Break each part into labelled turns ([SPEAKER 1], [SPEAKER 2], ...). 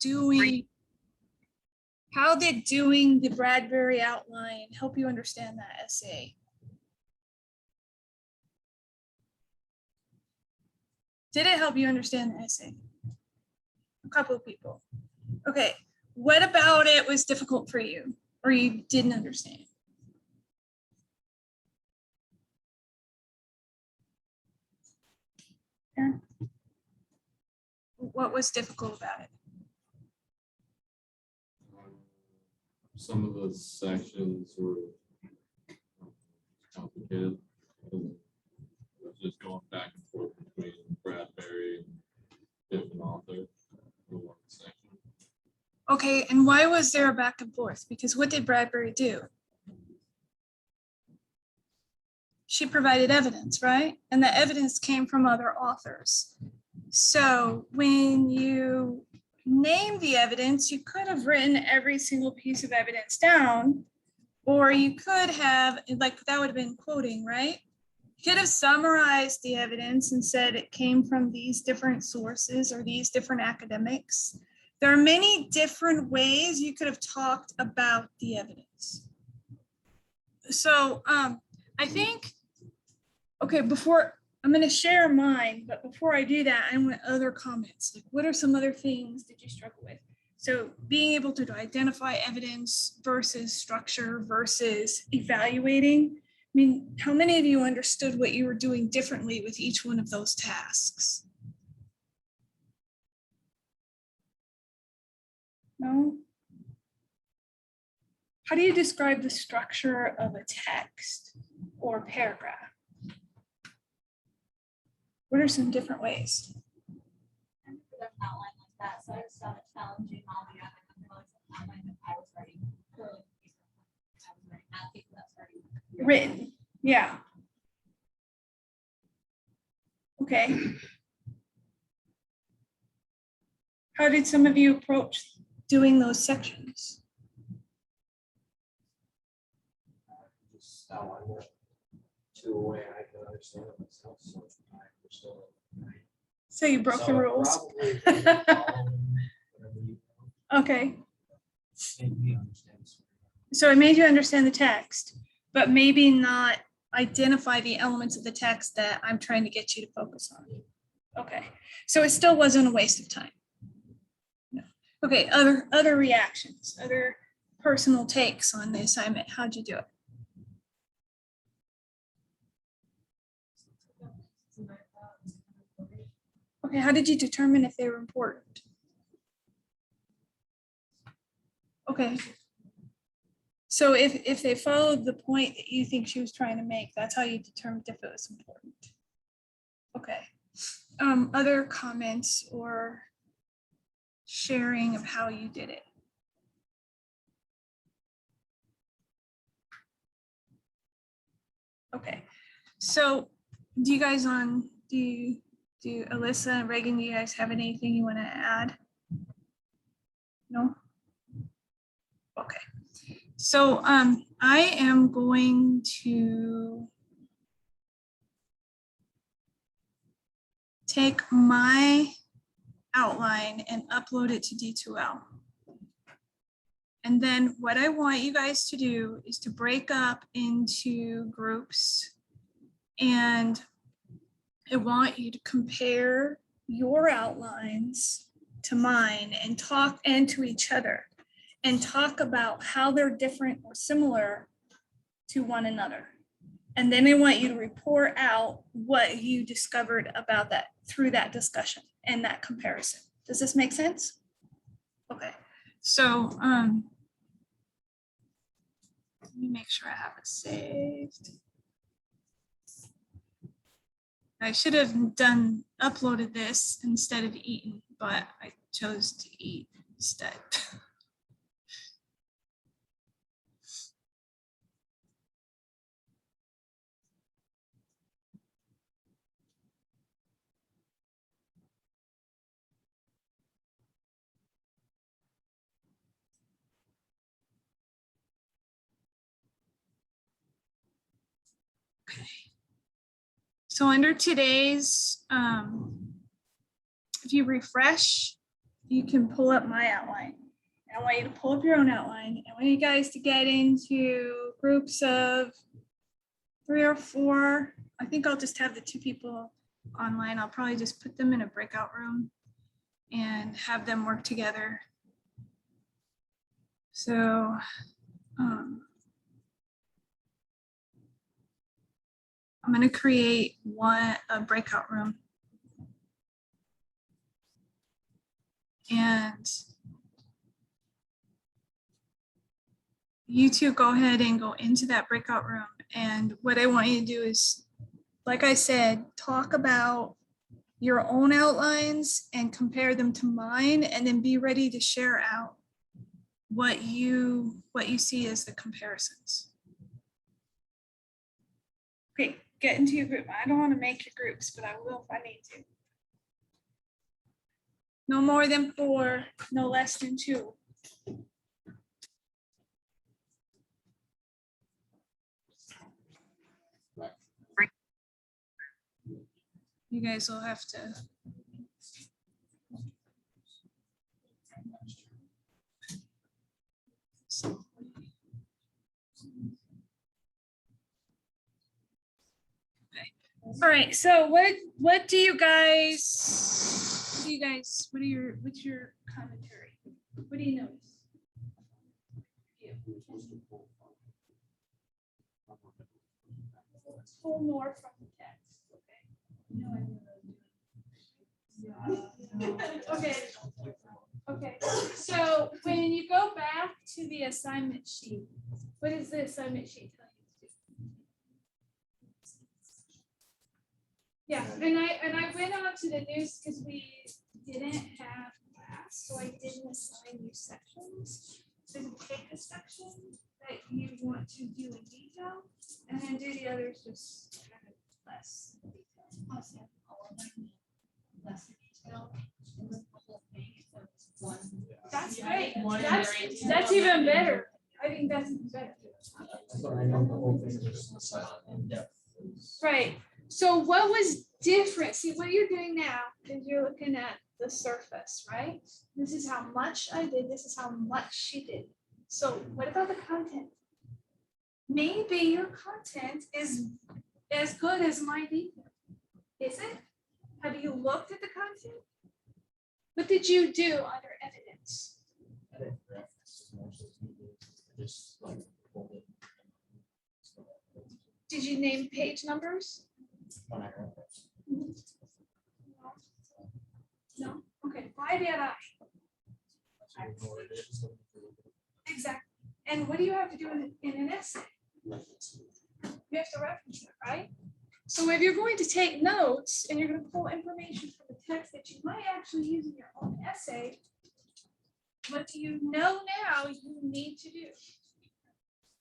[SPEAKER 1] doing the Bradbury outline help you understand that essay? Did it help you understand the essay? A couple of people. Okay, what about it was difficult for you or you didn't understand? Aaron? What was difficult about it?
[SPEAKER 2] Some of the sections were complicated. It was just going back and forth between Bradbury and different authors in one section.
[SPEAKER 1] Okay, and why was there a back and forth? Because what did Bradbury do? She provided evidence, right? And the evidence came from other authors. So when you name the evidence, you could have written every single piece of evidence down, or you could have, like that would have been quoting, right? You could have summarized the evidence and said it came from these different sources or these different academics. There are many different ways you could have talked about the evidence. So I think, okay, before I'm going to share mine, but before I do that, I want other comments. Like, what are some other things that you struggle with? So being able to identify evidence versus structure versus evaluating. I mean, how many of you understood what you were doing differently with each one of those tasks? No? How do you describe the structure of a text or paragraph? What are some different ways?
[SPEAKER 3] Outline like that, so I just found it challenging all the other outline that I was writing. I was writing that paper that's already
[SPEAKER 1] Written, yeah. Okay. How did some of you approach doing those sections?
[SPEAKER 4] Just outline it to a way I can understand it myself. So I understood it.
[SPEAKER 1] So you broke the
[SPEAKER 4] So
[SPEAKER 1] rules.
[SPEAKER 4] probably following whatever you
[SPEAKER 1] Okay,
[SPEAKER 4] made me understand.
[SPEAKER 1] so it made you understand the text, but maybe not identify the elements of the text that I'm trying to get you to focus on. Okay, so it still wasn't a waste of time. No. Okay, other reactions, other personal takes on the assignment. How'd you do it? Okay, how did you determine if they were important? Okay. So if they followed the point that you think she was trying to make, that's how you determined if it was important. Okay. Other comments or sharing of how you did it? Okay. So do you guys do Alyssa and Reagan, do you guys have anything you want to add? No? Okay. So I am going to take my outline and upload it to D2L. And then what I want you guys to do is to break up into groups, and I want you to compare your outlines to mine and talk and to each other and talk about how they're different or similar to one another. And then I want you to report out what you discovered about that through that discussion and that comparison. Does this make sense? Okay, so let me make sure I have it saved. I should have uploaded this instead of eaten, but I chose to eat instead. Okay. So under today's, if you refresh you can pull up my outline. I want you to pull up your own outline. I want you guys to get into groups of 3 or 4. I think I'll just have the 2 people online. I'll probably just put them in a breakout room and have them work together. So, I'm going to create a breakout room. And you two go ahead and go into that breakout room. And what I want you to do is, like I said, talk about your own outlines and compare them to mine, and then be ready to share out what you see as the comparisons. Okay, get into your group. I don't want to make your groups, but I will if I need to. No more than 4, no less than 2. You guys will have to. Okay. All right, so what do you guys, what's your commentary? What do you notice? Pull more from the text, okay? Okay, so when you go back to the assignment sheet, what does the assignment sheet tell you to do? Yeah, and I went on to the news because we didn't have class, so I didn't assign you sections. So you take a section that you want to do in detail, and then do the others just kind of less detail.
[SPEAKER 3] Awesome. All of them less detail in the whole thing, so it's one.
[SPEAKER 1] That's great.
[SPEAKER 3] One
[SPEAKER 1] That's even better. I think that's even better.
[SPEAKER 4] So I know the whole thing is just in depth.
[SPEAKER 1] Right. So what was different? See, what you're doing now is you're looking at the surface, right? This is how much I did. This is how much she did. So what about the content? Maybe your content is as good as my detail. Is it? Have you looked at the content? What did you do under evidence?
[SPEAKER 4] I didn't reference as much as you did. I just like pulled it.
[SPEAKER 1] Did you name page numbers?
[SPEAKER 4] When I referenced.
[SPEAKER 1] No? Okay, why did I?
[SPEAKER 4] So you know what it is.
[SPEAKER 1] Exactly. And what do you have to do in an essay? You have to reference it, right? So if you're going to take notes and you're going to pull information from the text that you might actually use in your own essay, what do you know now you need to do?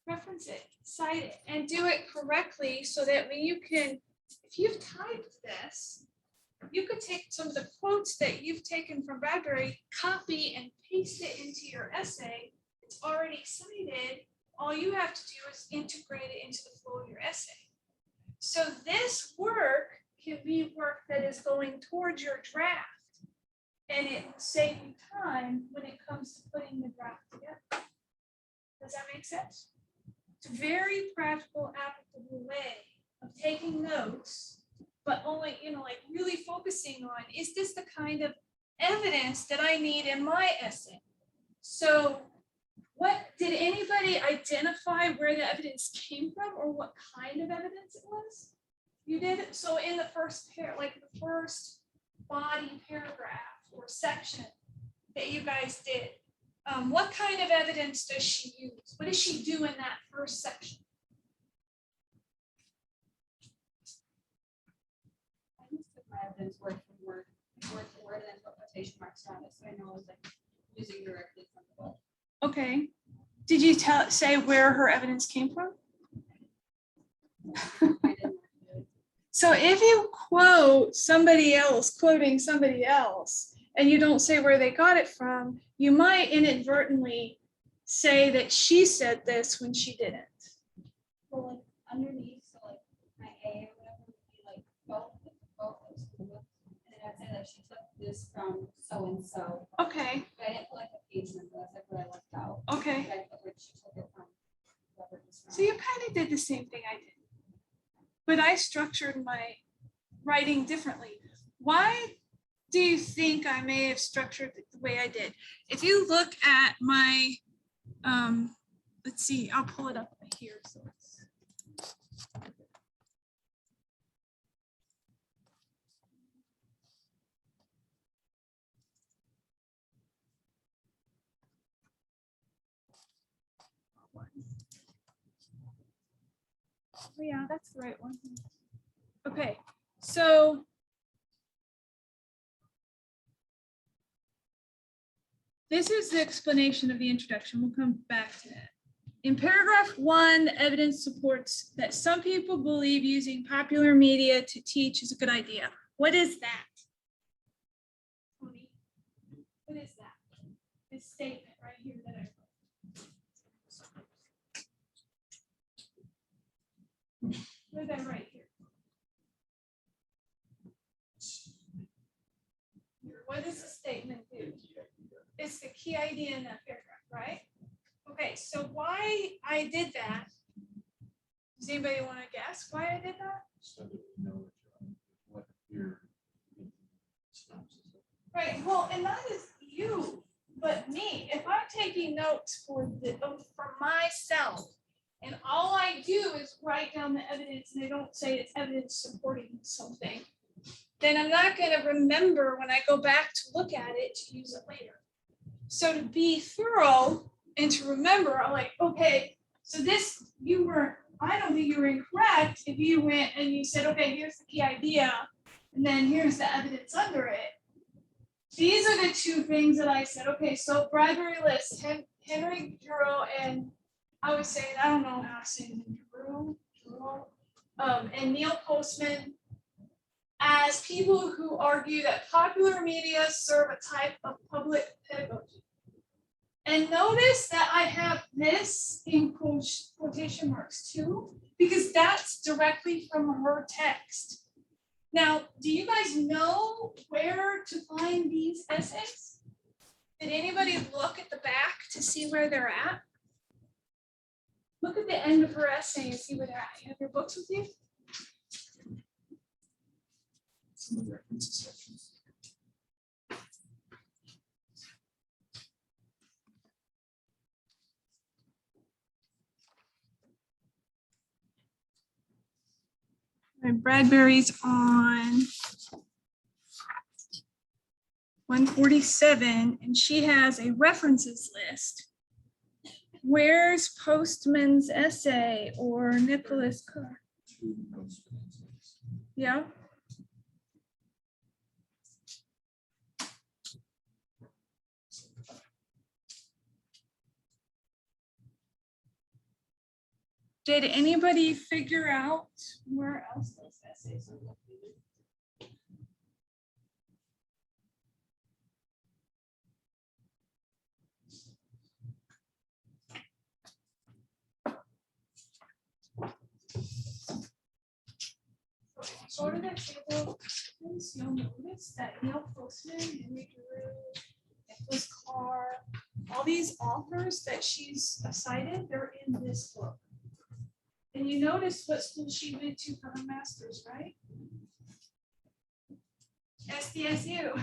[SPEAKER 1] Reference it, cite it, and do it correctly so that when you can, if you've typed this, you could take some of the quotes that you've taken from Bradbury, copy and paste it into your essay. It's already cited. All you have to do is integrate it into the flow of your essay. So this work can be work that is going towards your draft, and it will save you time when it comes to putting the draft together. Does that make sense? It's a very practical, applicable way of taking notes, but only, like really focusing on, is this the kind of evidence that I need in my essay? So did anybody identify where the evidence came from or what kind of evidence it was? You did? So in the first the first body paragraph or section that you guys did, what kind of evidence does she use? What does she do in that first section?
[SPEAKER 3] I just took my evidence word for word and put quotation marks around it, so I know I was like using directly from the book.
[SPEAKER 1] Okay. Did you say where her evidence came from?
[SPEAKER 3] I didn't.
[SPEAKER 1] So if you quote somebody else quoting somebody else and you don't say where they got it from, you might inadvertently say that she said this when she didn't.
[SPEAKER 3] Well, like underneath, so like my A or whatever would be like both, and then I'd say that she took this from so-and-so.
[SPEAKER 1] Okay,
[SPEAKER 3] I didn't put like a page number, that's like what I left out.
[SPEAKER 1] okay.
[SPEAKER 3] I put like she took it from whoever it was from.
[SPEAKER 1] So you kind of did the same thing I did. But I structured my writing differently. Why do you think I may have structured it the way I did? If you look at my, let's see, I'll pull it up here. So it's, oh yeah, that's the right one. Okay, so this is the explanation of the introduction. We'll come back to that. In paragraph 1, the evidence supports that some people believe using popular media to teach is a good idea. What is that? Tony? What is that? This statement right here that I wrote. What did I write here? What does the statement do? It's the key idea in that paragraph, right? Okay, so why I did that? Does anybody want to guess why I did that?
[SPEAKER 2] So that we know what your synopsis is.
[SPEAKER 1] Right, well, and that is you, but me. If I'm taking notes for myself, and all I do is write down the evidence, and I don't say it's evidence supporting something, then I'm not going to remember when I go back to look at it to use it later. So to be thorough and to remember, I'm like, okay, so this, I don't think you were incorrect if you went and you said, okay, here's the key idea, and then here's the evidence under it. These are the two things that I said, okay, so Bradbury lists Henry Giroux, and I was saying, I don't know how to say it, Giroux, and Neil Postman as people who argue that popular media serve a type of public pedagogy. And notice that I have this in quotation marks too, because that's directly from her text. Now, do you guys know where to find these essays? Did anybody look at the back to see where they're at? Look at the end of her essay and see where they're at. You have your books with you?
[SPEAKER 4] Some of the references sections.
[SPEAKER 1] And Bradbury's on 147, and she has a references list. Where's Postman's essay or Nicholas Carr?
[SPEAKER 2] Two Postman essays.
[SPEAKER 1] Yeah. Did anybody figure out where else those essays are located? Go to the table, you'll notice that Neil Postman, Henry Giroux, Nicholas Carr, all these authors that she's cited, they're in this book. And you notice what school she went to for her master's, right? SDSU.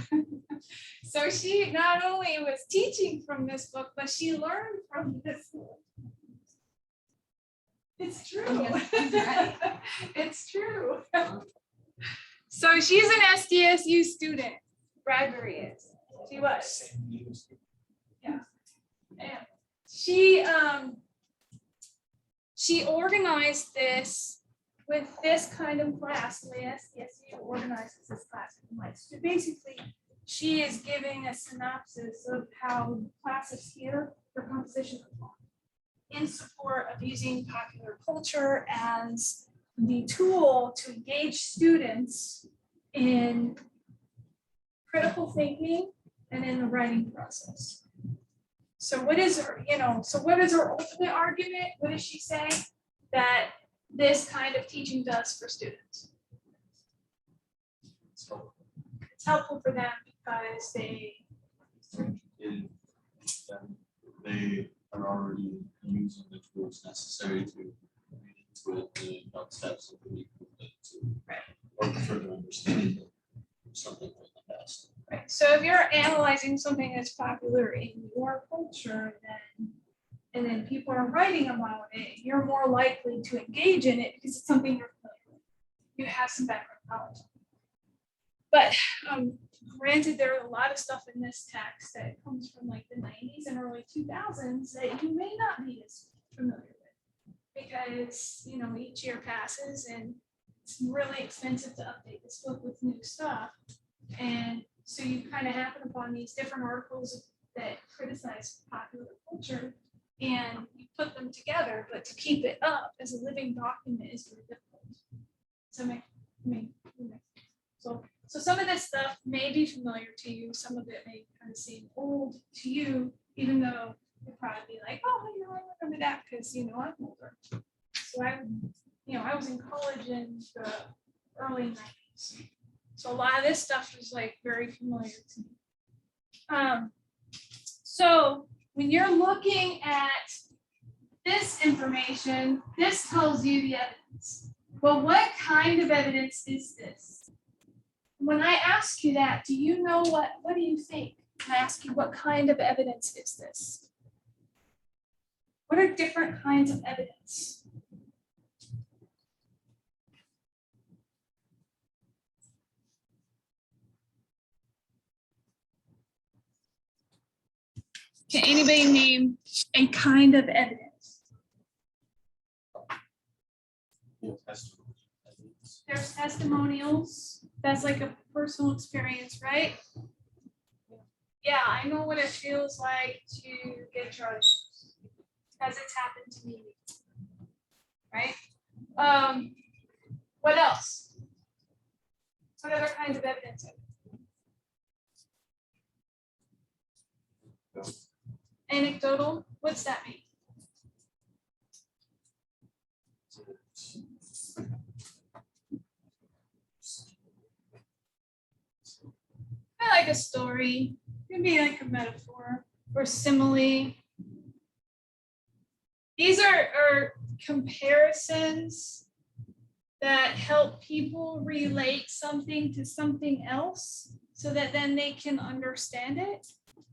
[SPEAKER 1] So she not only was teaching from this book, but she learned from this book. It's true. It's true. So she's an SDSU student. Bradbury is. She was. Yeah. And she organized this with this kind of class, the way SDSU organizes this class. So basically, she is giving a synopsis of how classes here for composition of law in support of using popular culture as the tool to engage students in critical thinking and in the writing process. So what is her, what is her ultimate argument? What does she say that this kind of teaching does for students? It's It's helpful for them because they,
[SPEAKER 5] in them, they are already using the tools necessary to read into it, the next steps of the to or further understand something from the past.
[SPEAKER 1] right, so if you're analyzing something that's popular in your culture, and then people are writing about it, you're more likely to engage in it because it's something you're familiar with. You have some background knowledge. But granted, there are a lot of stuff in this text that comes from like the 90s and early 2000s that you may not be as familiar with. Because, you know, each year passes and it's really expensive to update this book with new stuff. And so you kind of happen upon these different articles that criticize popular culture and you put them together, but to keep it up as a living document is very difficult. So so some of this stuff may be familiar to you, some of it may kind of seem old to you, even though you'll probably be like, oh, you know, I remember that because, you know, I'm older. So I was in college in the early 90s. So a lot of this stuff is like very familiar to me. So when you're looking at this information, this tells you the evidence. But what kind of evidence is this? When I ask you that, do you know what do you think? I ask you, what kind of evidence is this? What are different kinds of evidence? Can anybody name a kind of evidence? There's testimonials. That's like a personal experience, right? Yeah, I know what it feels like to get charged because it's happened to me. Right? What else? What other kinds of evidence? Anecdotal? What's that mean? I like a story. It can be like a metaphor or simile. These are comparisons that help people relate something to something else so that then they can understand it.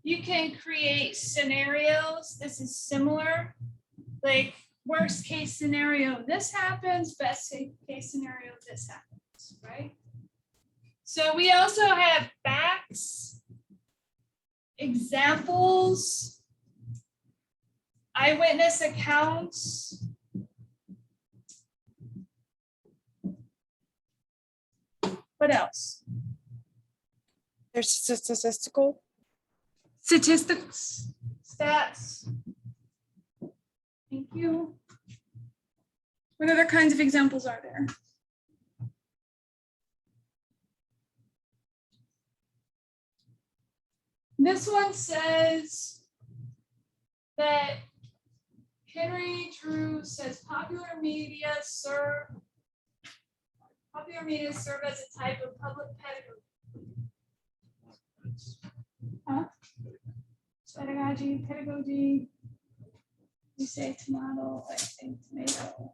[SPEAKER 1] You can create scenarios. This is similar, like worst case scenario, this happens, best case scenario, this happens, right? So we also have facts, examples, eyewitness accounts. What else?
[SPEAKER 6] There's statistical.
[SPEAKER 1] Statistics, stats. Thank you. What other kinds of examples are there? This one says that Henry Drew says popular media serve as a type of public pedagogy. Huh? Pedagogy. You say tomato, I think tomato.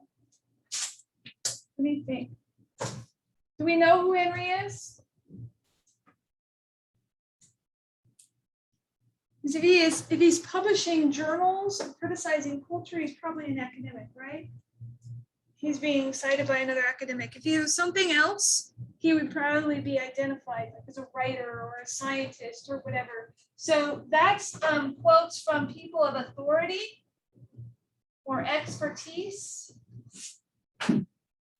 [SPEAKER 1] What do you think? Do we know who Henry is? Because if he's publishing journals and criticizing culture, he's probably an academic, right? He's being cited by another academic. If he was something else, he would probably be identified like as a writer or a scientist or whatever. So that's quotes from people of authority or expertise.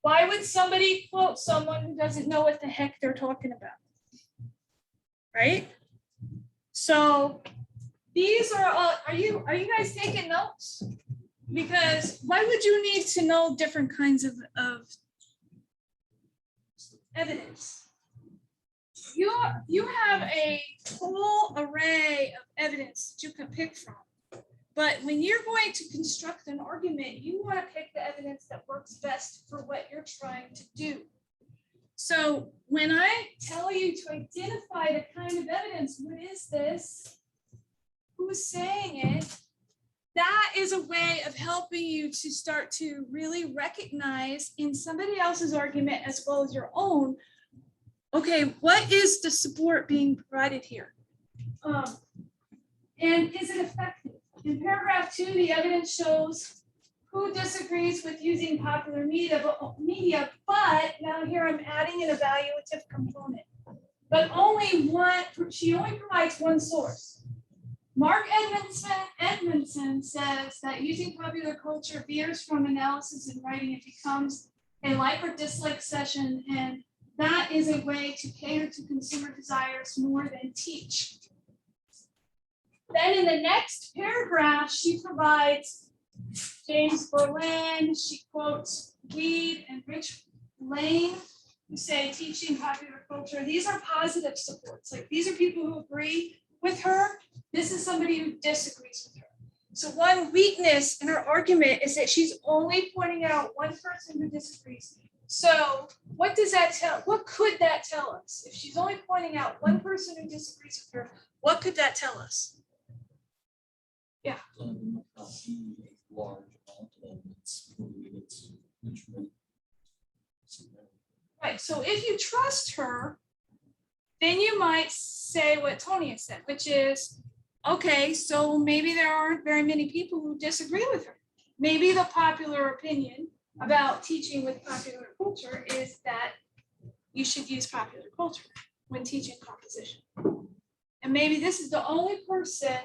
[SPEAKER 1] Why would somebody quote someone who doesn't know what the heck they're talking about? Right? So these are all, are you guys taking notes? Because why would you need to know different kinds of evidence? You have a whole array of evidence that you can pick from. But when you're going to construct an argument, you want to pick the evidence that works best for what you're trying to do. So when I tell you to identify the kind of evidence, what is this? Who's saying it? That is a way of helping you to start to really recognize in somebody else's argument as well as your own, okay, what is the support being provided here? And is it effective? In paragraph 2, the evidence shows who disagrees with using popular media, but now here I'm adding an evaluative component. But only one, she only provides one source. Mark Edmondson says that using popular culture veers from analysis and writing, it becomes a like or dislike session, and that is a way to cater to consumer desires more than teach. Then in the next paragraph, she provides James Berlin, she quotes Weed and Rich Lane, who say teaching popular culture. These are positive supports. Like, these are people who agree with her. This is somebody who disagrees with her. So one weakness in her argument is that she's only pointing out one person who disagrees. So what does that tell? What could that tell us? If she's only pointing out one person who disagrees with her, what could that tell us?
[SPEAKER 5] Not be a large amount of evidence related to instrument.
[SPEAKER 1] Right, so if you trust her, then you might say what Tony has said, which is, okay, so maybe there aren't very many people who disagree with her. Maybe the popular opinion about teaching with popular culture is that you should use popular culture when teaching composition. And maybe this is the only person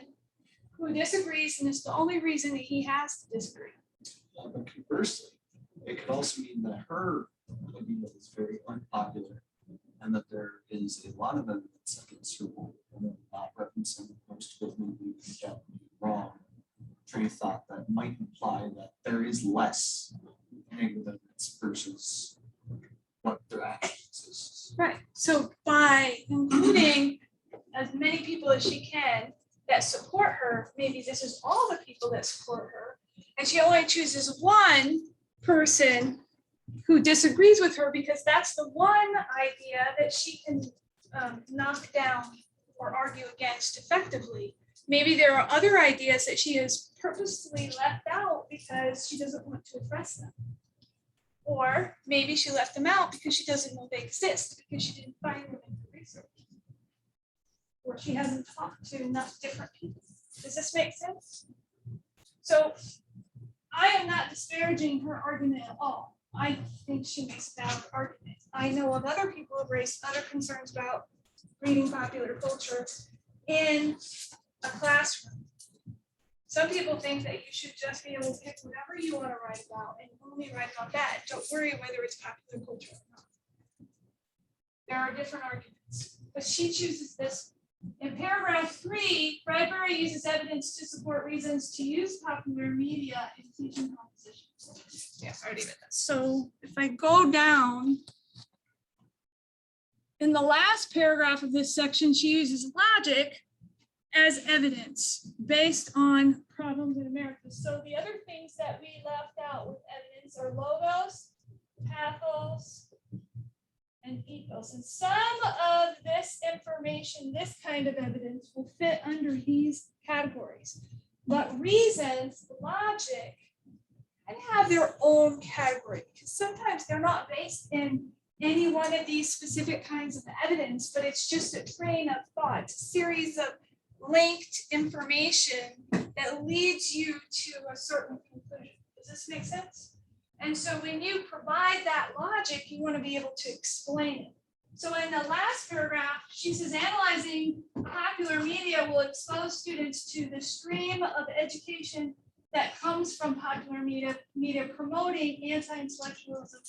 [SPEAKER 1] who disagrees, and it's the only reason that he has to disagree.
[SPEAKER 5] But conversely, it could also mean that her idea is very unpopular and that there is a lot of evidence against her work, and not referencing most of maybe wrong train of thought that might imply that there is less negative evidence versus what their actions is.
[SPEAKER 1] Right, so by including as many people as she can that support her, maybe this is all the people that support her, and she only chooses one person who disagrees with her because that's the one idea that she can knock down or argue against effectively. Maybe there are other ideas that she has purposely left out because she doesn't want to address them. Or maybe she left them out because she doesn't know they exist, because she didn't find them in her research. Or she hasn't talked to enough different people. Does this make sense? So I am not disparaging her argument at all. I think she makes a valid argument. I know of other people who have raised other concerns about reading popular culture in a classroom. Some people think that you should just be able to pick whatever you want to write about and only write about that. Don't worry whether it's popular culture or not. There are different arguments, but she chooses this. In paragraph 3, Bradbury uses evidence to support reasons to use popular media in teaching compositions. Yeah, I already read that. So if I go down, in the last paragraph of this section, she uses logic as evidence based on problems in America. So the other things that we left out with evidence are logos, pathos, and ethos. And some of this information, this kind of evidence, will fit under these categories. But reasons, logic, and have their own category, because sometimes they're not based in any one of these specific kinds of evidence, but it's just a train of thought, a series of linked information that leads you to a certain conclusion. Does this make sense? And so when you provide that logic, you want to be able to explain it. So in the last paragraph, she says analyzing popular media will expose students to the stream of education that comes from popular media promoting anti-intellectualism.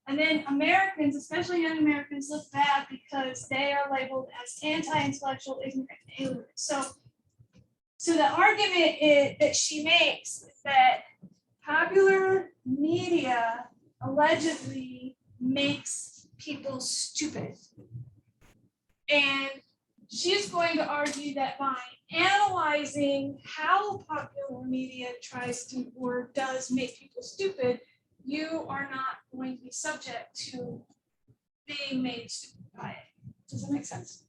[SPEAKER 1] And then Americans, especially young Americans, look bad because they are labeled as anti-intellectual, ignorant, and illiterate. So the argument that she makes is that popular media allegedly makes people stupid. And she's going to argue that by analyzing how popular media tries to or does make people stupid, you are not going to be subject to being made stupid by it. Does that make sense?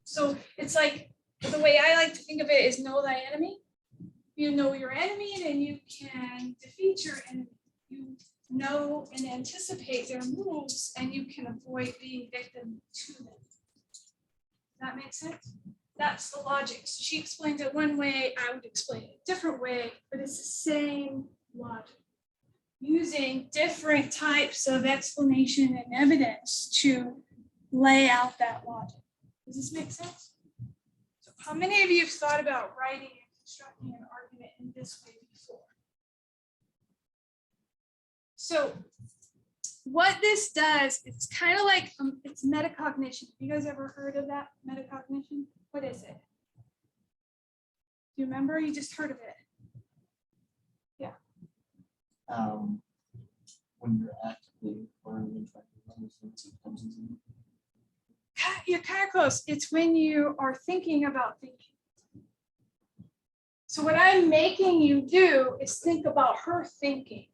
[SPEAKER 1] So it's like, the way I like to think of it is know thy enemy. You know your enemy, then you can defeat your enemy. You know and anticipate their moves, and you can avoid being victim to them. Does that make sense? That's the logic. So she explains it one way, I would explain it a different way, but it's the same logic. Using different types of explanation and evidence to lay out that logic. Does this make sense? So how many of you have thought about writing and constructing an argument in this way before? So what this does, it's kind of like, it's metacognition. Have you guys ever heard of that, metacognition? What is it? Do you remember? You just heard of it.
[SPEAKER 5] When you're actively learning and trying to understand what comes into it.
[SPEAKER 1] You're kind of close. It's when you are thinking about thinking. So what I'm making you do is think about her thinking.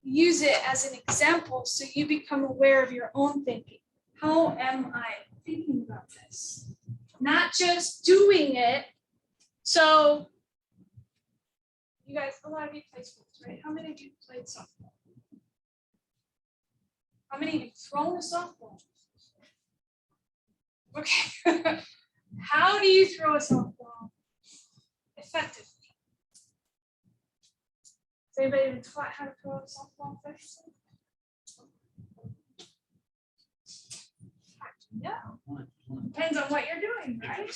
[SPEAKER 1] Use it as an example so you become aware of your own thinking. How am I thinking about this? Not just doing it. So you guys, a lot of you play sports, right? How many of you played softball? How many of you thrown a softball? Okay. How do you throw a softball effectively? Has anybody been taught how to throw a softball effectively? No. Depends on what you're doing, right?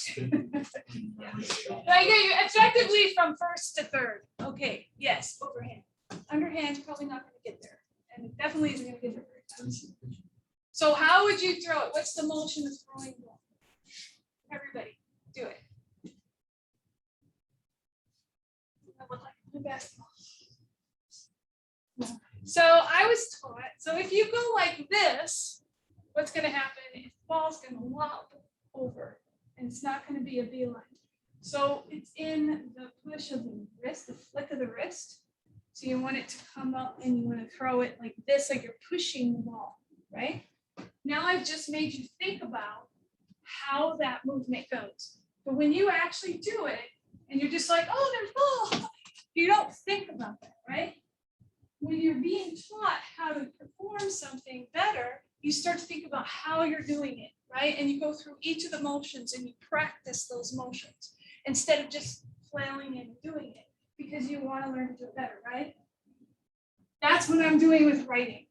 [SPEAKER 1] Like effectively from first to third. Okay, yes, overhand. Underhand's probably not going to get there. And it definitely isn't going to get there very fast. So how would you throw it? What's the motion of throwing the ball? Everybody, do it. That would like to play basketball. So I was taught, so if you go like this, what's going to happen is the ball's going to lop over and it's not going to be a beeline. So it's in the push of the wrist, the flick of the wrist. So you want it to come up and you want to throw it like this, like you're pushing the ball, right? Now I've just made you think about how that movement goes. But when you actually do it and you're just like, oh, there's ball, you don't think about that, right? When you're being taught how to perform something better, you start to think about how you're doing it, right? And you go through each of the motions and you practice those motions instead of just flailing and doing it because you want to learn to do it better, right? That's what I'm doing with writing.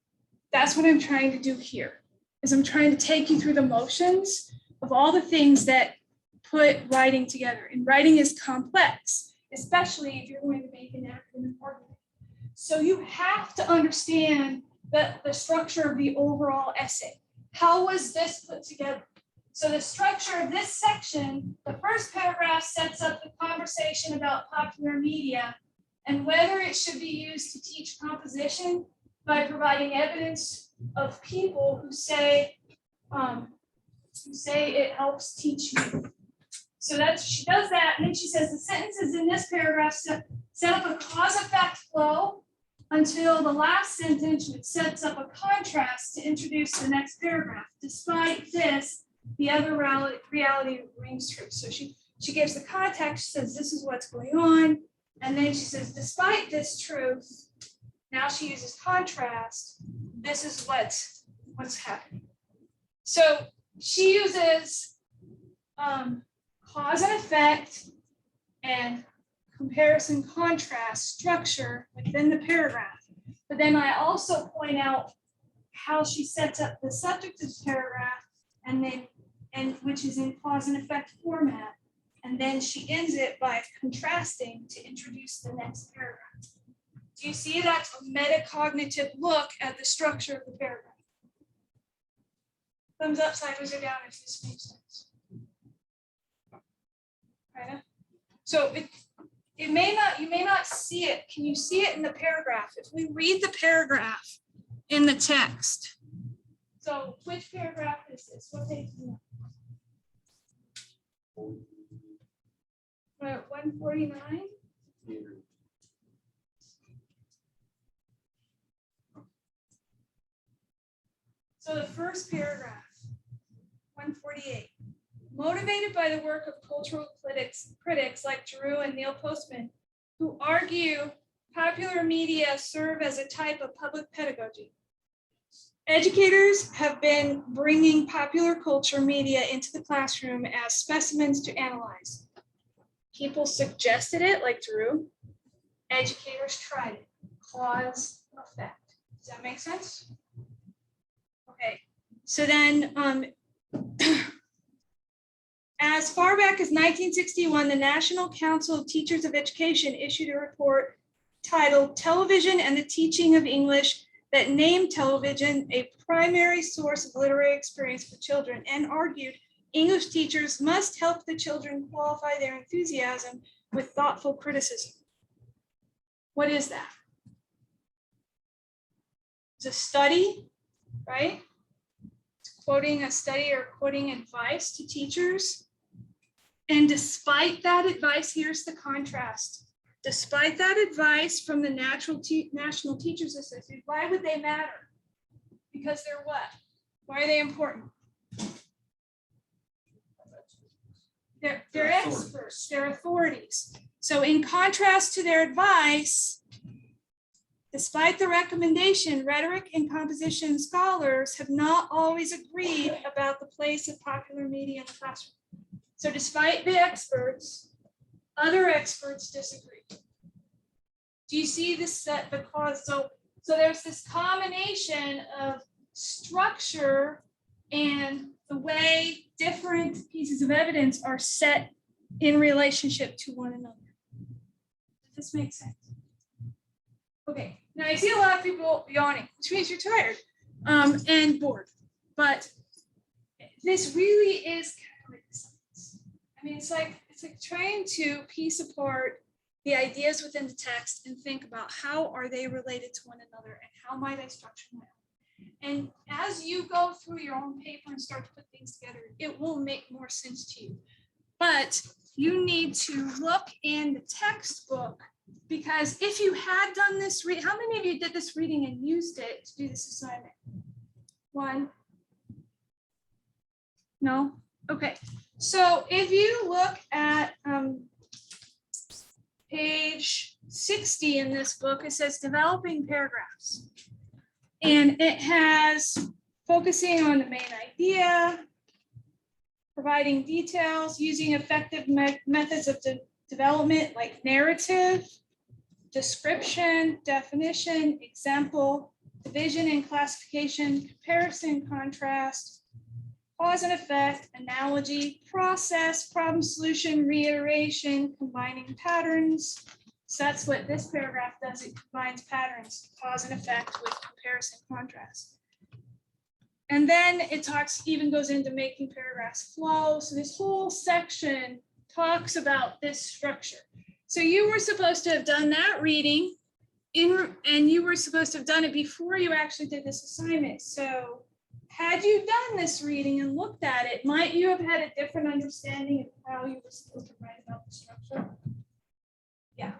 [SPEAKER 1] That's what I'm trying to do here, is I'm trying to take you through the motions of all the things that put writing together. And writing is complex, especially if you're going to make an academic argument. So you have to understand the structure of the overall essay. How was this put together? So the structure of this section, the first paragraph sets up the conversation about popular media and whether it should be used to teach composition by providing evidence of people who say it helps teach you. So she does that, and then she says the sentences in this paragraph set up a cause-effect flow until the last sentence, which sets up a contrast to introduce the next paragraph. Despite this, the other reality rings true. So she gives the context, says this is what's going on, and then she says, despite this truth, now she uses contrast, this is what's happening. So she uses cause and effect and comparison contrast structure within the paragraph. But then I also point out how she sets up the subject of the paragraph and which is in cause and effect format. And then she ends it by contrasting to introduce the next paragraph. Do you see that's a metacognitive look at the structure of the paragraph? Thumbs up, sideways, or down if this makes sense. Right? So you may not see it. Can you see it in the paragraph? If we read the paragraph in the text. So which paragraph is this? What page is it? 149? So the first paragraph, 148. Motivated by the work of cultural critics like Giroux and Neil Postman, who argue popular media serve as a type of public pedagogy. Educators have been bringing popular culture media into the classroom as specimens to analyze. People suggested it, like Giroux. Educators tried it. Cause, effect. Does that make sense? Okay, so then as far back as 1961, the National Council of Teachers of Education issued a report titled Television and the Teaching of English that named television a primary source of literary experience for children and argued English teachers must help the children qualify their enthusiasm with thoughtful criticism. What is that? It's a study, right? It's quoting a study or quoting advice to teachers. And despite that advice, here's the contrast. Despite that advice from the National Teachers Association, why would they matter? Because they're what? Why are they important? They're experts, they're authorities. So in contrast to their advice, despite the recommendation, rhetoric and composition scholars have not always agreed about the place of popular media in the classroom. So despite the experts, other experts disagree. Do you see this set the cause? So there's this combination of structure and the way different pieces of evidence are set in relationship to one another. Does this make sense? Okay, now I see a lot of people yawning, which means you're tired and bored, but this really is calculated science. I mean, it's like trying to piece apart the ideas within the text and think about how are they related to one another and how might I structure my own. And as you go through your own paper and start to put things together, it will make more sense to you. But you need to look in the textbook, because if you had done this read, how many of you did this reading and used it to do this assignment? One? No? Okay. So if you look at page 60 in this book, it says developing paragraphs. And it has focusing on the main idea, providing details, using effective methods of development like narrative, description, definition, example, division and classification, comparison, contrast, cause and effect, analogy, process, problem solution, reiteration, combining patterns. So that's what this paragraph does. It combines patterns, cause and effect with comparison, contrast. And then it even goes into making paragraphs flow. So this whole section talks about this structure. So you were supposed to have done that reading and you were supposed to have done it before you actually did this assignment. So had you done this reading and looked at it, might you have had a different understanding of how you were supposed to write about the structure? Yeah.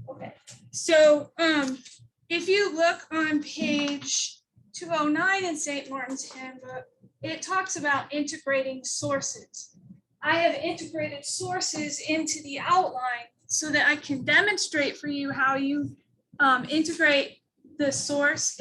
[SPEAKER 1] Okay. So if you look on page 209 in St. Martin's Handbook, it talks about integrating sources. I have integrated sources into the outline so that I can demonstrate for you how you integrate the source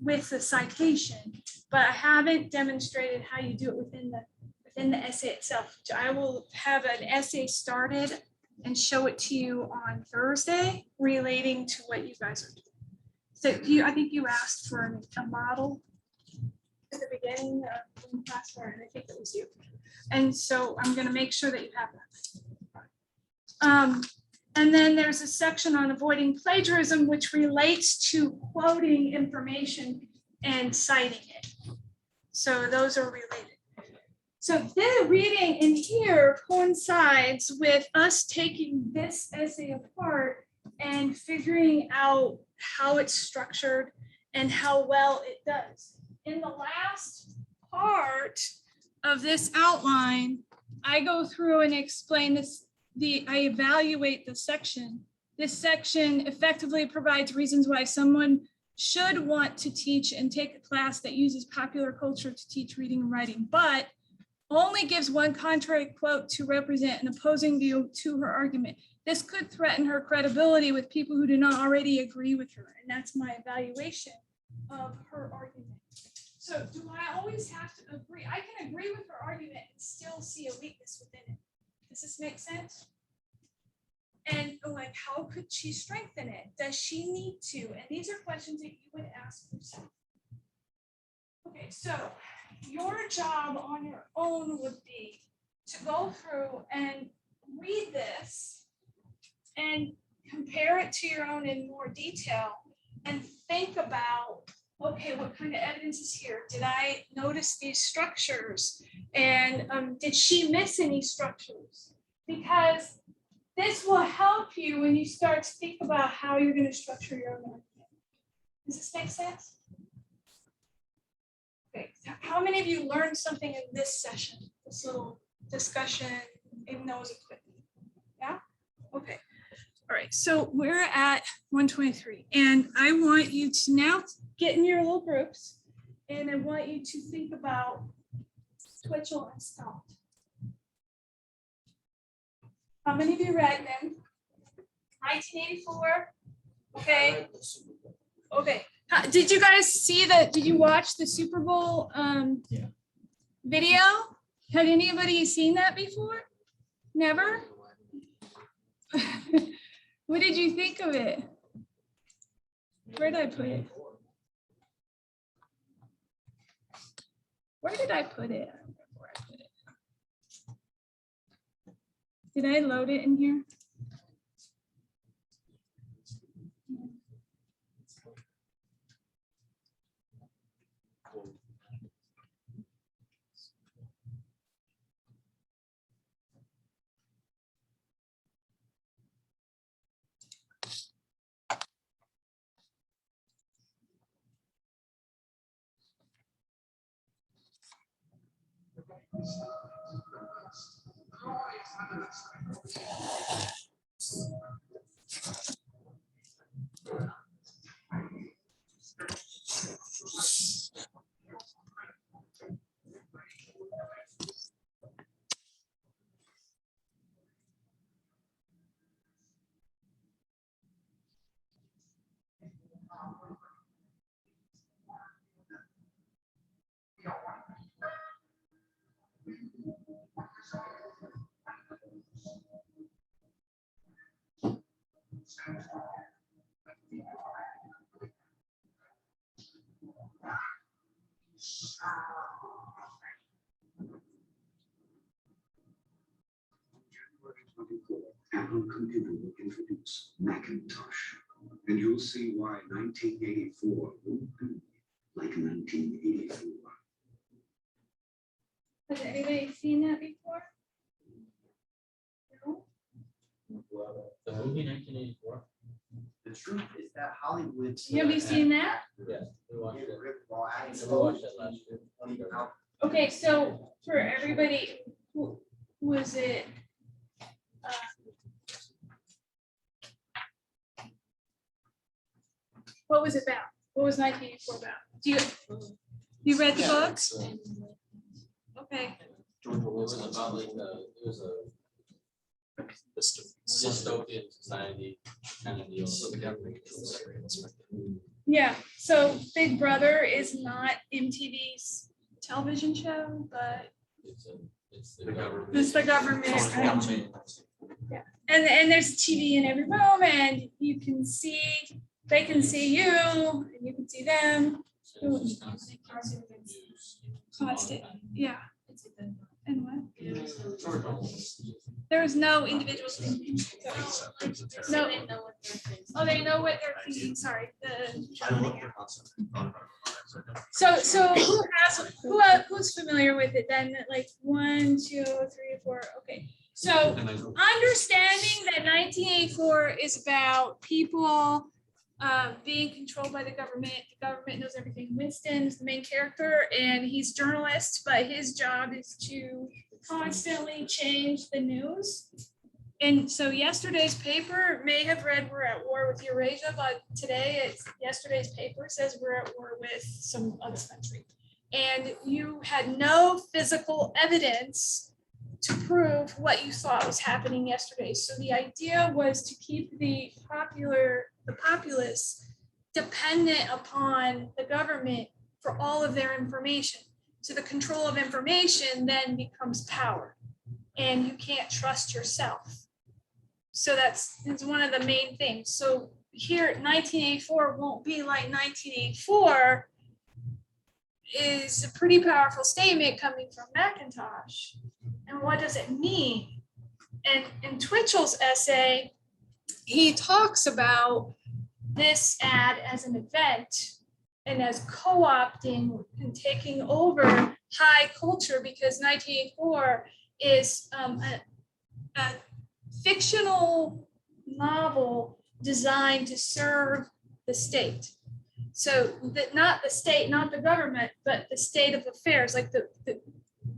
[SPEAKER 1] with the citation, but I haven't demonstrated how you do it within the essay itself. I will have an essay started and show it to you on Thursday relating to what you guys are doing. So I think you asked for a model at the beginning of the class, and I think it was you. And so I'm going to make sure that you have that. And then there's a section on avoiding plagiarism, which relates to quoting information and citing it. So those are related. So the reading in here coincides with us taking this essay apart and figuring out how it's structured and how well it does. In the last part of this outline, I go through and explain this. I evaluate the section. This section effectively provides reasons why someone should want to teach and take a class that uses popular culture to teach reading and writing, but only gives one contrary quote to represent an opposing view to her argument. This could threaten her credibility with people who do not already agree with her, and that's my evaluation of her argument. So do I always have to agree? I can agree with her argument and still see a weakness within it. Does this make sense? And like, how could she strengthen it? Does she need to? And these are questions that you would ask yourself. Okay, so your job on your own would be to go through and read this and compare it to your own in more detail and think about, okay, what kind of evidence is here? Did I notice these structures? And did she miss any structures? Because this will help you when you start to think about how you're going to structure your own argument. Does this make sense? Okay, how many of you learned something in this session, this little discussion, even though it was a quick? Yeah? Okay. All right, so we're at 123, and I want you to now get in your little groups, and I want you to think about Twitchell and Stott. How many of you read them? 1984. Okay. Okay. Did you guys see that? Did you watch the Super Bowl video? Had anybody seen that before? Never? What did you think of it? Where did I put it? Where did I put it? I don't remember where I put it. Did I load it in here?
[SPEAKER 7] Apple Computer will introduce Macintosh, and you'll see why 1984 won't be like 1984.
[SPEAKER 1] Has anybody seen that before? No?
[SPEAKER 5] The movie 1984.
[SPEAKER 4] The truth is that Hollywood.
[SPEAKER 1] Have you seen that?
[SPEAKER 5] Yeah, we watched it. We
[SPEAKER 4] it.
[SPEAKER 5] watched it last year.
[SPEAKER 1] Okay, so for everybody, who was it? What was it about? What was 1984 about? You read the books? Okay.
[SPEAKER 5] It was about like it was a dystopian society kind of deal.
[SPEAKER 1] Yeah, so Big Brother is not MTV's television show, but
[SPEAKER 5] It's the government.
[SPEAKER 1] it's the government. Yeah, and there's TV in every room, and you can see, they can see you, and you can see them. Constant, yeah. And what? There's no individual thinking. No. Oh, they know what they're thinking, sorry. So who's familiar with it then? Like 1, 2, 3, 4, okay. So understanding that 1984 is about people being controlled by the government knows everything. Winston is the main character, and he's a journalist, but his job is to constantly change the news. And so yesterday's paper may have read we're at war with Eurasia, but yesterday's paper says we're at war with some other country. And you had no physical evidence to prove what you thought was happening yesterday. So the idea was to keep the populace dependent upon the government for all of their information. So the control of information then becomes power, and you can't trust yourself. So it's one of the main things. So here, 1984 won't be like 1984 is a pretty powerful statement coming from McIntosh. And what does it mean? And in Twitchell's essay, he talks about this ad as an event and as co-opting and taking over high culture, because 1984 is a fictional novel designed to serve the state. So that not the state, not the government, but the state of affairs. Like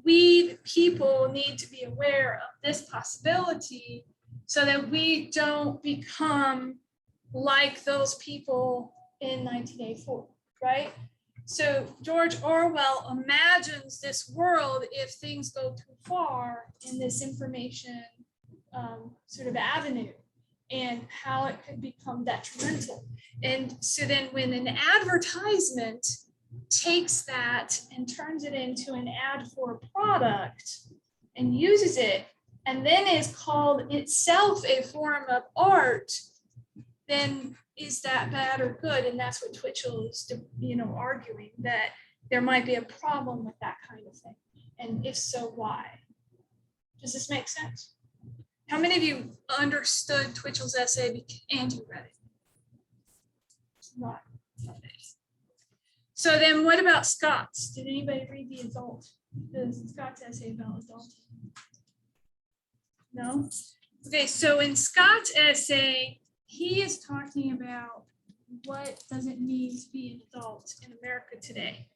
[SPEAKER 1] we the people need to be aware of this possibility so that we don't become like those people in 1984, right? So George Orwell imagines this world if things go too far in this information sort of avenue, and how it could become detrimental. And so then when an advertisement takes that and turns it into an ad for a product and uses it, and then is called itself a form of art, then is that bad or good? And that's what Twitchell is, arguing, that there might be a problem with that kind of thing. And if so, why? Does this make sense? How many of you understood Twitchell's essay and you read it? Not. So then what about Scott's? Did anybody read the Scott's essay about adulting? No? Okay, so in Scott's essay, he is talking about what does it mean to be an adult in America today.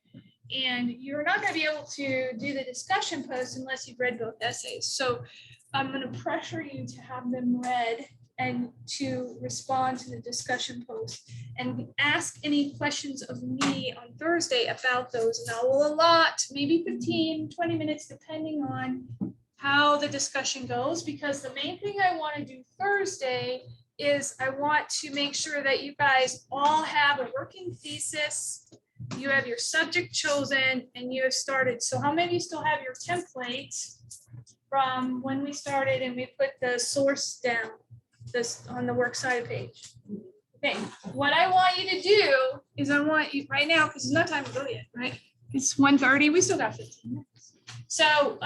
[SPEAKER 1] And you're not going to be able to do the discussion post unless you've read both essays. So I'm going to pressure you to have them read and to respond to the discussion post and ask any questions of me on Thursday about those. And I will allot maybe 15, 20 minutes, depending on how the discussion goes, because the main thing I want to do Thursday is I want to make sure that you guys all have a working thesis, you have your subject chosen, and you have started. So how many of you still have your templates from when we started and we put the source down this on the works cited page? Okay, what I want you to do is I want you right now, because there's no time to go yet, right? It's 1:30, we still got 15 minutes. So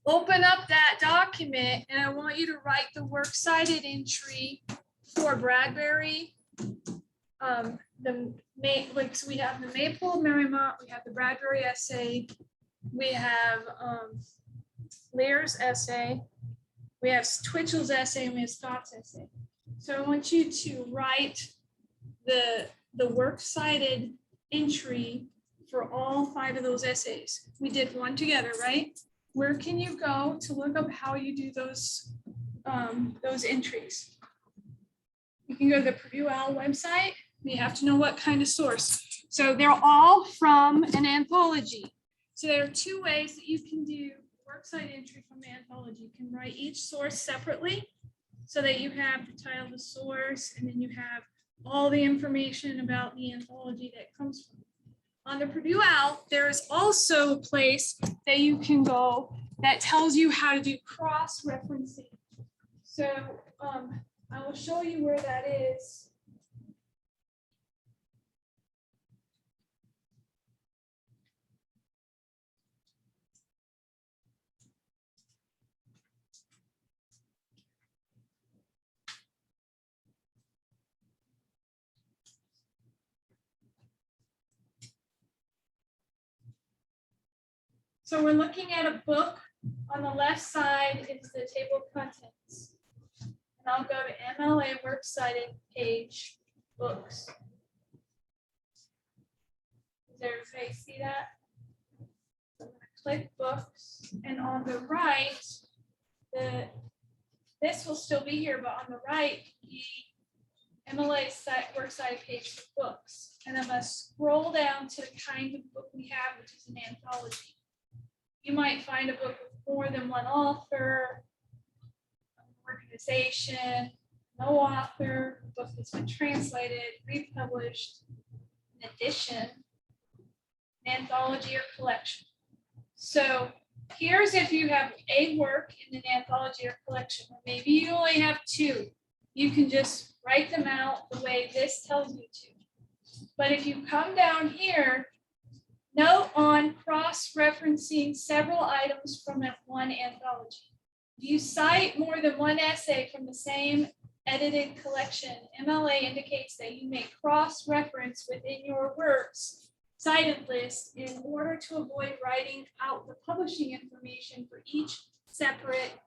[SPEAKER 1] open up that document and I want you to write the works cited entry for Bradbury. So we have the Maypole of Marymount, we have the Bradbury essay, we have Lear's essay, we have Twitchell's essay, and we have Scott's essay. So I want you to write the works cited entry for all 5 of those essays. We did one together, right? Where can you go to look up how you do those entries? You can go to the Purdue Owl website. You have to know what kind of source. So they're all from an anthology. So there are 2 ways that you can do works cited entry from the anthology. You can write each source separately so that you have the title of the source, and then you have all the information about the anthology that comes from. On the Purdue Owl, there is also a place that you can go that tells you how to do cross-referencing. So I will show you where that is. So we're looking at a book. On the left side is the table of contents. And I'll go to MLA Works Cited page books. Does everybody see that? So I'm going to click books, and on the right, the this will still be here, but on the right, the MLA site, works cited page for books. And I'm gonna scroll down to the kind of book we have, which is an anthology. You might find a book with more than one author, organization, no author, a book that's been translated, republished, an edition, an anthology or collection. So here's if you have a work in an anthology or collection, or maybe you only have two. You can just write them out the way this tells you to. But if you come down here, note on cross-referencing several items from that one anthology. If you cite more than one essay from the same edited collection, MLA indicates that you may cross-reference within your works cited list in order to avoid writing out the publishing information for each separate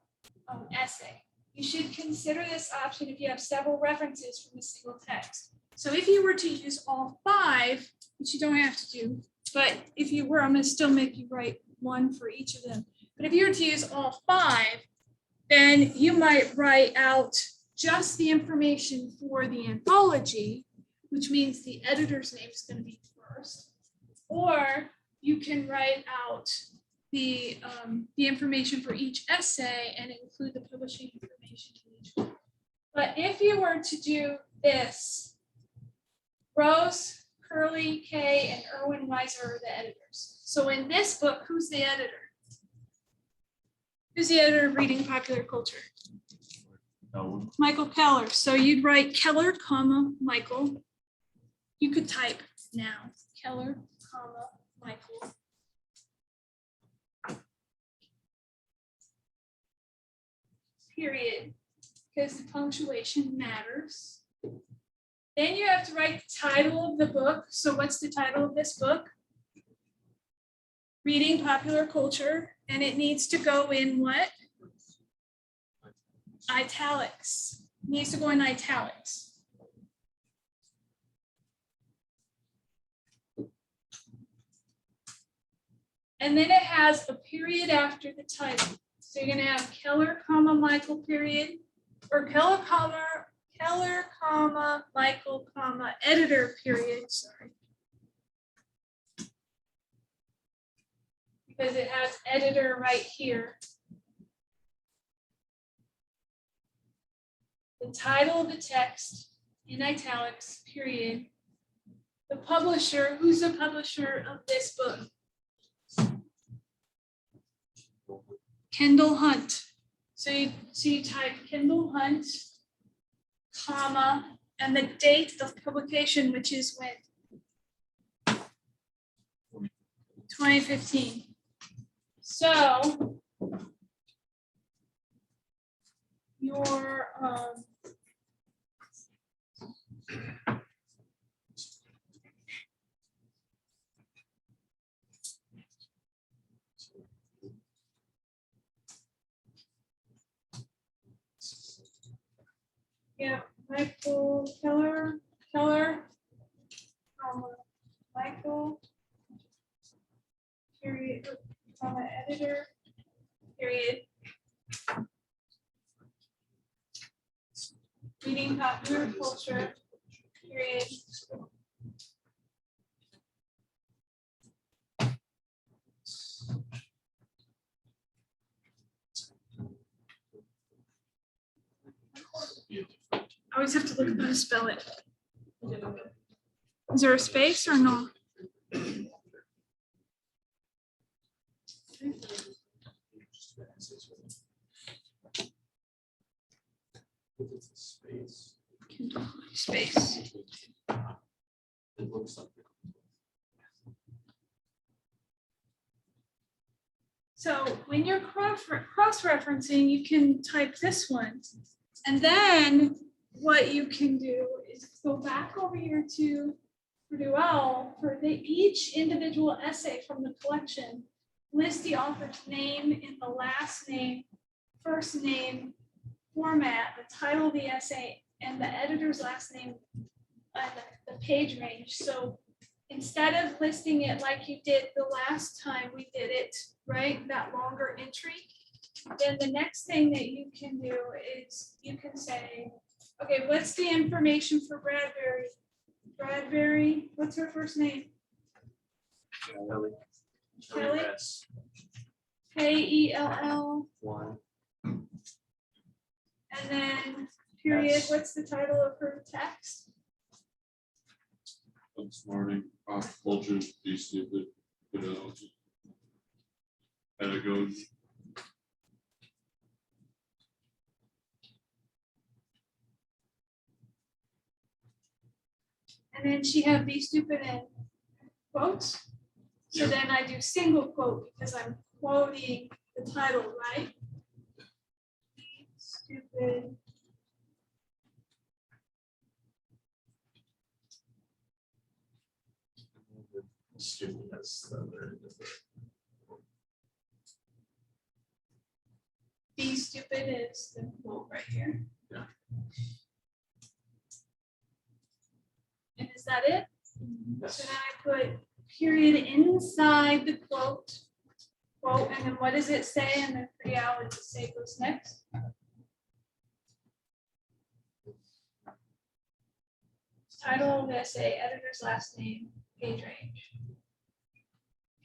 [SPEAKER 1] essay. You should consider this option if you have several references from a single text. So if you were to use all 5, which you don't have to do, but if you were, I'm going to still make you write one for each of them. But if you were to use all 5, then you might write out just the information for the anthology, which means the editor's name is going to be first. Or you can write out the information for each essay and include the publishing information in each one. But if you were to do this, Rose, Curly, Kay, and Erwin Weiser are the editors. So in this book, who's the editor? Who's the editor of Reading Popular Culture?
[SPEAKER 5] No,
[SPEAKER 1] Michael Keller. So you'd write Keller, comma, Michael. You could type now, Keller, comma, Michael. Period, because the punctuation matters. Then you have to write the title of the book. So what's the title of this book? Reading Popular Culture, and it needs to go in what? Italics. It needs to go in italics. And then it has a period after the title. So you're gonna have Keller, comma, Michael, period, or Keller, comma, Michael, comma, editor, period, sorry. Because it has editor right here. The title of the text in italics, period. The publisher, who's the publisher of this book? Kendall Hunt. So you type Kendall Hunt, comma, and the date of publication, which is when? 2015. So your yeah, Michael Keller, Michael, period, comma, editor, period. Reading Popular Culture, period. I always have to look at how to spell it. Is there a space or no? Space.
[SPEAKER 5] it looks like.
[SPEAKER 1] So when you're cross-referencing, you can type this one. And then what you can do is go back over here to Purdue OWL for each individual essay from the collection, list the author's name in the last name, first name format, the title of the essay, and the editor's last name, the page range. So instead of listing it like you did the last time we did it, right, that longer entry, then the next thing that you can do is you can say, okay, what's the information for Bradbury? Bradbury, what's her first name?
[SPEAKER 4] Kelly.
[SPEAKER 1] Kelly?
[SPEAKER 4] That's
[SPEAKER 1] Kell,
[SPEAKER 4] one.
[SPEAKER 1] and then period,
[SPEAKER 4] Yes.
[SPEAKER 1] what's the title of her text?
[SPEAKER 2] Outsmarting, culture, be stupid, pedagogy. Pedagogy.
[SPEAKER 1] And then she had be stupid in quotes. So
[SPEAKER 2] Yeah.
[SPEAKER 1] then I do single quote because I'm quoting the title, right? Be stupid.
[SPEAKER 4] Student, that's the other.
[SPEAKER 1] Be stupid is the quote right here.
[SPEAKER 4] Yeah.
[SPEAKER 1] And is that it? So
[SPEAKER 4] Yes.
[SPEAKER 1] then I put period inside the quote, and then what does it say? And then for yeah, what does it say goes next? Title of essay, editor's last name, page range.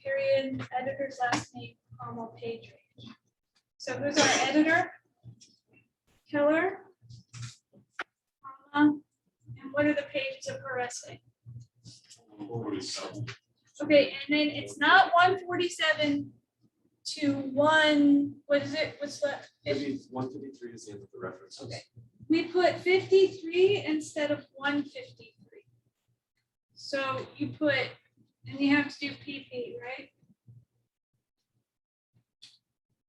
[SPEAKER 1] Period, editor's last name, comma, page range. So who's our editor? Keller. Comma, and what are the pages of her essay?
[SPEAKER 2] 47.
[SPEAKER 1] Okay, and then it's not 147 to what is it, what's that?
[SPEAKER 4] 153 is the end of the references.
[SPEAKER 1] Okay. We put 53 instead of 153. So you put, and you have to do PP, right?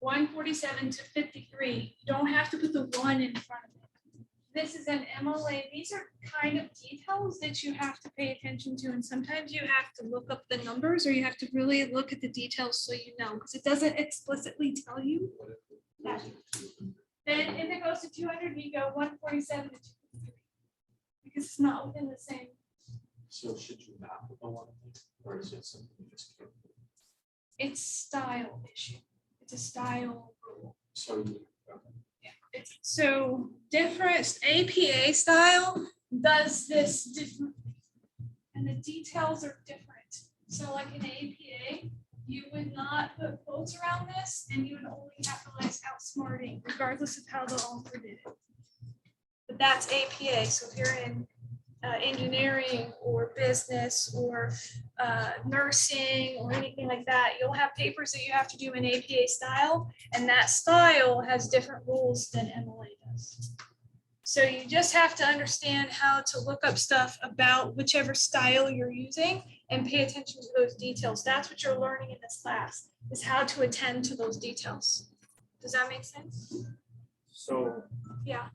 [SPEAKER 1] 147 to 53, you don't have to put the 1 in front of it. This is an MLA, these are kind of details that you have to pay attention to, and sometimes you have to look up the numbers, or you have to really look at the details so you know, because it doesn't explicitly tell you that. Then if it goes to 200, you go 147 to 253, because it's not within the same.
[SPEAKER 4] So should you not put the one, or is it something you just can't?
[SPEAKER 1] It's style issue. It's a style rule.
[SPEAKER 4] So you,
[SPEAKER 1] It's so different. APA style does this differently, and the details are different. So like in APA, you would not put quotes around this, and you would only capitalize outsmarting, regardless of how the author did it. But that's APA. So if you're in engineering or business or nursing or anything like that, you'll have papers that you have to do in APA style, and that style has different rules than MLA does. So you just have to understand how to look up stuff about whichever style you're using and pay attention to those details. That's what you're learning in this class, is how to attend to those details. Does that make sense?
[SPEAKER 4] so
[SPEAKER 1] Yeah.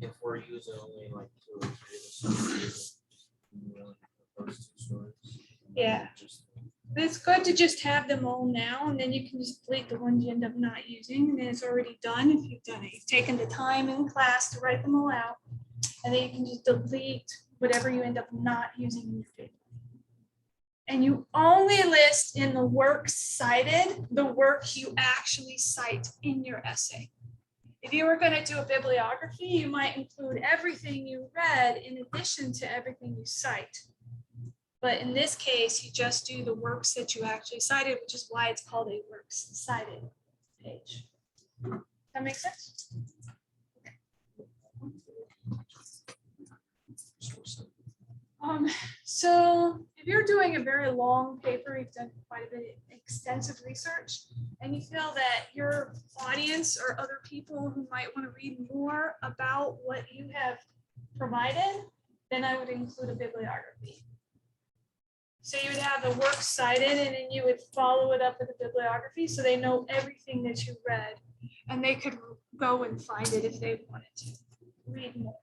[SPEAKER 4] if we're using only like 2 or 3 of the stories, those 2 stories.
[SPEAKER 1] Yeah. But it's good to just have them all now, and then you can just delete the ones you end up not using, and then it's already done if you've done it. You've taken the time in class to write them all out, and then you can just delete whatever you end up not using in your paper. And you only list in the works cited the work you actually cite in your essay. If you were going to do a bibliography, you might include everything you read in addition to everything you cite. But in this case, you just do the works that you actually cited, which is why it's called a works cited page. That makes sense? So if you're doing a very long paper, you've done quite a bit of extensive research, and you feel that your audience or other people who might want to read more about what you have provided, then I would include a bibliography. So you would have the work cited, and then you would follow it up with a bibliography, so they know everything that you read, and they could go and find it if they wanted to read more.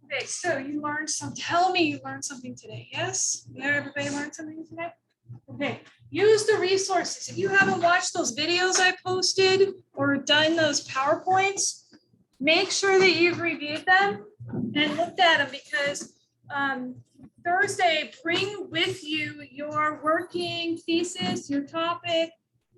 [SPEAKER 1] Okay, so you learned some, tell me you learned something today, yes? Yeah, everybody learned something today? Okay, use the resources. If you haven't watched those videos I posted or done those PowerPoints, make sure that you've reviewed them and looked at them, because Thursday, bring with you your working thesis, your topic,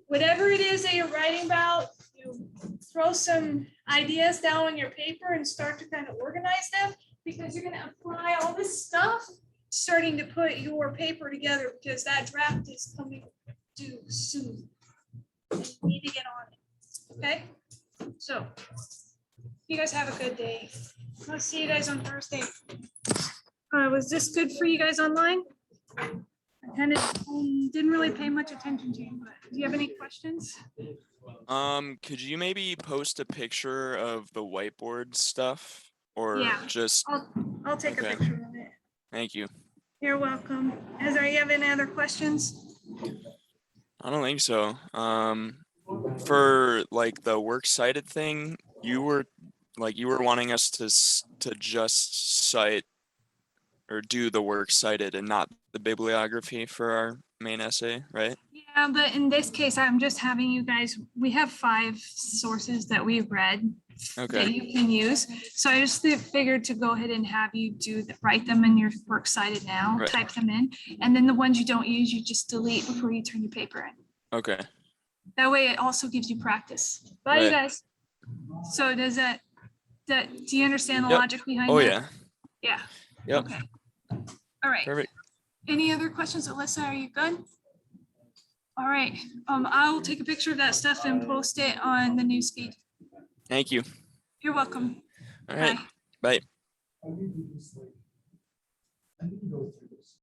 [SPEAKER 1] whatever it is that you're writing about, you throw some ideas down on your paper and start to kind of organize them, because you're gonna apply all this stuff, starting to put your paper together, because that draft is coming due soon. You need to get on it, okay? So, you guys have a good day. I'll see you guys on Thursday. Was this good for you guys online? I kind of didn't really pay much attention to you, but do you have any questions?
[SPEAKER 8] Could you maybe post a picture of the whiteboard stuff or
[SPEAKER 1] Yeah.
[SPEAKER 8] just,
[SPEAKER 1] I'll take a
[SPEAKER 8] Okay.
[SPEAKER 1] picture of it.
[SPEAKER 8] thank you.
[SPEAKER 1] You're welcome. Ezra, you have any other questions?
[SPEAKER 8] I don't think so. For like the works cited thing, you were wanting us to just cite or do the works cited and not the bibliography for our main essay, right?
[SPEAKER 1] Yeah, but in this case, I'm just having you guys, we have 5 sources that we've read that
[SPEAKER 8] Okay,
[SPEAKER 1] you can use. So I just figured to go ahead and have you write them in your works cited now,
[SPEAKER 8] Right.
[SPEAKER 1] type them in. And then the ones you don't use, you just delete before you turn your paper in.
[SPEAKER 8] okay.
[SPEAKER 1] That way it also gives you practice. Bye, you
[SPEAKER 8] Right.
[SPEAKER 1] guys. So does that, do you understand the
[SPEAKER 8] Yep.
[SPEAKER 1] logic behind
[SPEAKER 8] Oh,
[SPEAKER 1] that?
[SPEAKER 8] yeah,
[SPEAKER 1] Yeah.
[SPEAKER 8] Yep.
[SPEAKER 1] Okay. All right.
[SPEAKER 8] perfect.
[SPEAKER 1] Any other questions, Alyssa? Are you good? All right. I will take a picture of that stuff and post it on the news feed.
[SPEAKER 8] Thank you.
[SPEAKER 1] You're welcome.
[SPEAKER 8] All right,
[SPEAKER 1] Bye.
[SPEAKER 8] bye.
[SPEAKER 4] I need to go through this.